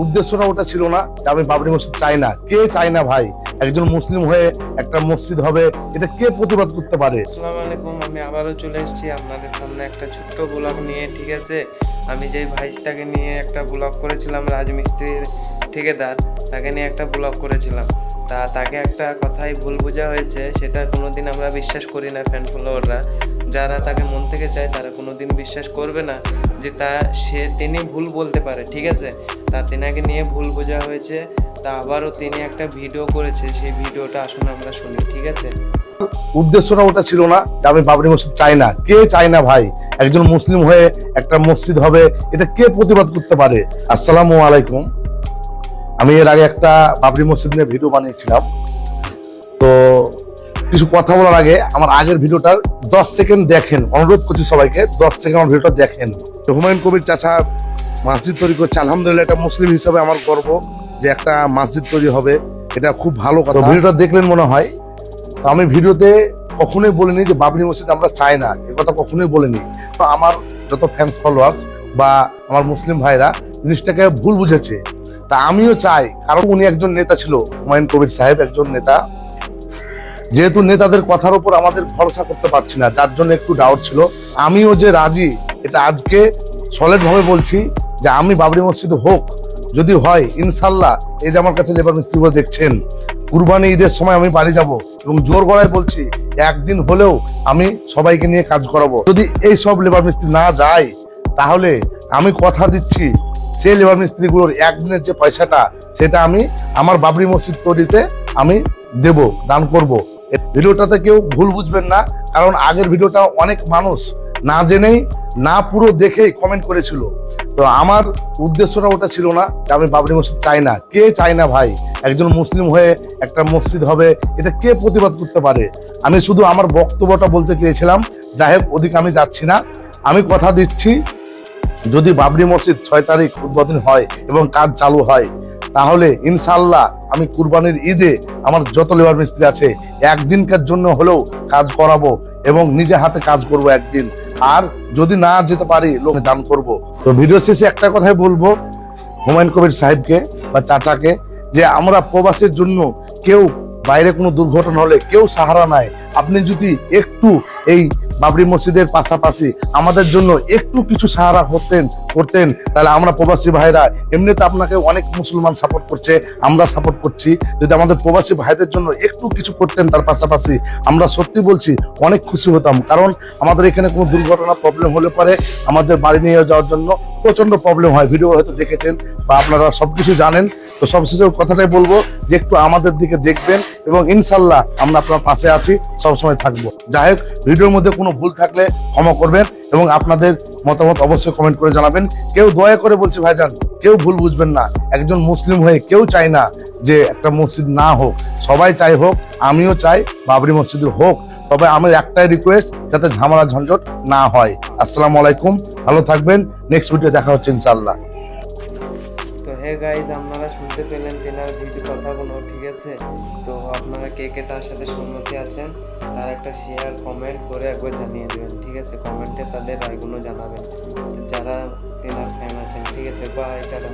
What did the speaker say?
উদ্দেশ্যটা ওটা ছিল না যে আমি বাবরি মসজিদ চাই না। কে চায় না ভাই? একজন মুসলিম হয়ে একটা মসজিদ হবে, এটা কে প্রতিবাদ করতে পারে? আসসালামু আলাইকুম। আমি আবারও চলে এসেছি আপনাদের সামনে একটা ছোট্ট ব্লগ নিয়ে। ঠিক আছে, আমি যে ভাইসটাকে নিয়ে একটা ব্লগ করেছিলাম, রাজমিস্ত্রির ঠিকাদার, তাকে নিয়ে একটা ব্লগ করেছিলাম। তাকে একটা কথাই ভুল বোঝা হয়েছে, সেটা কোনোদিন আমরা বিশ্বাস করি না। ফ্যান ফলোয়াররা যারা তাকে মন থেকে চায় তারা কোনোদিন বিশ্বাস করবে না যে তিনি ভুল বলতে পারে। ঠিক আছে, তেনাকে নিয়ে ভুল বোঝা হয়েছে। আবারও তিনি একটা ভিডিও করেছে, সেই ভিডিওটা আসুন আমরা শুনি। ঠিক আছে, উদ্দেশ্যটা ওটা ছিল না যে আমি বাবরি মসজিদ চাই না। কে চায় না ভাই? একজন মুসলিম হয়ে একটা মসজিদ হবে, এটা কে প্রতিবাদ করতে পারে? আসসালামু আলাইকুম। আমি এর আগে একটা বাবরি মসজিদ নিয়ে ভিডিও বানিয়েছিলাম। তো কিছু কথা বলার আগে আমার আগের ভিডিওটার 10 সেকেন্ড দেখেন, অনুরোধ করছি সবাইকে 10 সেকেন্ড আমার ভিডিওটা দেখেন। তো হুমায়ুন কবির চাচা মসজিদ তৈরি করছে, আলহামদুলিল্লাহ। এটা মুসলিম হিসাবে আমার গর্ব যে একটা মসজিদ তৈরি হবে, এটা খুব ভালো কথা। ভিডিওটা দেখলেন মনে হয়। তো আমি ভিডিওতে কখনোই বলিনি যে বাবরি মসজিদ আমরা চাই না, এ কথা কখনোই বলিনি। তো আমার যত ফ্যান্স ফলোয়ার্স বা আমার মুসলিম ভাইরা জিনিসটাকে ভুল বুঝেছে। তা আমিও চাই, কারণ উনি একজন নেতা ছিল, হুমায়ুন কবির সাহেব একজন নেতা। যেহেতু নেতাদের কথার উপর আমাদের ভরসা করতে পারছি না, যার জন্য একটু ডাউট ছিল। আমিও যে রাজি, এটা আজকে সলিড ভাবে বলছি যে আমি বাবরি মসজিদ হোক, যদি হয় ইনশাল্লাহ। এই যে আমার কাছে লেবার মিস্ত্রিগুলো দেখছেন, কুরবানি ঈদের সময় আমি বাড়ি যাব এবং জোর গলায় বলছি একদিন হলেও আমি সবাইকে নিয়ে কাজ করাবো। যদি এই সব লেবার মিস্ত্রি না যায়, তাহলে আমি কথা দিচ্ছি সেই লেবার মিস্ত্রিগুলোর একদিনের যে পয়সাটা, সেটা আমি আমার বাবরি মসজিদ তৈরিতে আমি দেব, দান করব। ভিডিওটাতে কেউ ভুল বুঝবেন না, কারণ আগের ভিডিওটা অনেক মানুষ না জেনেই না পুরো দেখেই কমেন্ট করেছিল। তো আমার উদ্দেশ্যটা ওটা ছিল না যে আমি বাবরি মসজিদ চাই না। কে চায় না ভাই? একজন মুসলিম হয়ে একটা মসজিদ হবে, এটা কে প্রতিবাদ করতে পারে? আমি শুধু আমার বক্তব্যটা বলতে চেয়েছিলাম। যাই হোক, ওদিকে আমি যাচ্ছি না। আমি কথা দিচ্ছি, যদি বাবরি মসজিদ 6 তারিখ উদ্বোধন হয় এবং কাজ চালু হয়, তাহলে ইনশাল্লাহ আমি কুরবানির ঈদে আমার যত লেবার মিস্ত্রি আছে একদিনকার জন্য হলেও কাজ করাবো এবং নিজে হাতে কাজ করব একদিন। আর যদি না যেতে পারি, লোক দান করব। তো ভিডিও শেষে একটা কথাই বলবো হুমায়ুন কবির সাহেবকে বা চাচাকে, যে আমরা প্রবাসের জন্য কেউ বাইরে কোনো দুর্ঘটনা হলে কেউ সাহারা নাই। আপনি যদি একটু এই বাবরি মসজিদের পাশাপাশি আমাদের জন্য একটু কিছু সাহারা করতেন, তাহলে আমরা প্রবাসী ভাইরা, এমনিতে আপনাকে অনেক মুসলমান সাপোর্ট করছে, আমরা সাপোর্ট করছি। যদি আমাদের প্রবাসী ভাইদের জন্য একটু কিছু করতেন তার পাশাপাশি, আমরা সত্যি বলছি অনেক খুশি হতাম। কারণ আমাদের এখানে কোনো দুর্ঘটনা প্রবলেম হলে পরে আমাদের বাড়ি নিয়ে যাওয়ার জন্য প্রচন্ড প্রবলেম হয়। ভিডিও হয়তো দেখেছেন বা আপনারা সবকিছু জানেন। তো সবশেষে কথাটাই বলবো যে একটু আমাদের দিকে দেখবেন এবং ইনশাল্লাহ আমরা আপনার পাশে আছি, সবসময় থাকবো। যাই হোক, ভিডিওর মধ্যে কোনো ভুল থাকলে ক্ষমা করবেন এবং আপনাদের মতামত অবশ্যই কমেন্ট করে জানাবেন। কেউ দয়া করে বলছি ভাইজান, কেউ ভুল বুঝবেন না। একজন মুসলিম হয়ে কেউ চায় না যে একটা মসজিদ না হোক, সবাই চাই হোক। আমিও চাই বাবরি মসজিদ হোক, তবে আমার একটাই রিকোয়েস্ট, যাতে ঝামেলা ঝঞ্ঝট না হয়। আসসালামু আলাইকুম, ভালো থাকবেন। নেক্সট ভিডিও দেখা হচ্ছে ইনশাল্লাহ। তো হে গাইজ, আপনারা শুনতে পেলেন তেনার ভিডিও কথাগুলো। ঠিক আছে, তো আপনারা কে কে তার সাথে সম্মতি আছেন, তার একটা শেয়ার কমেন্ট করে একবার জানিয়ে দেবেন। ঠিক আছে, কমেন্টে তাদের রায়গুলো জানাবেন যারা তেনার ফ্যান আছেন। ঠিক আছে, বাই, টাটা।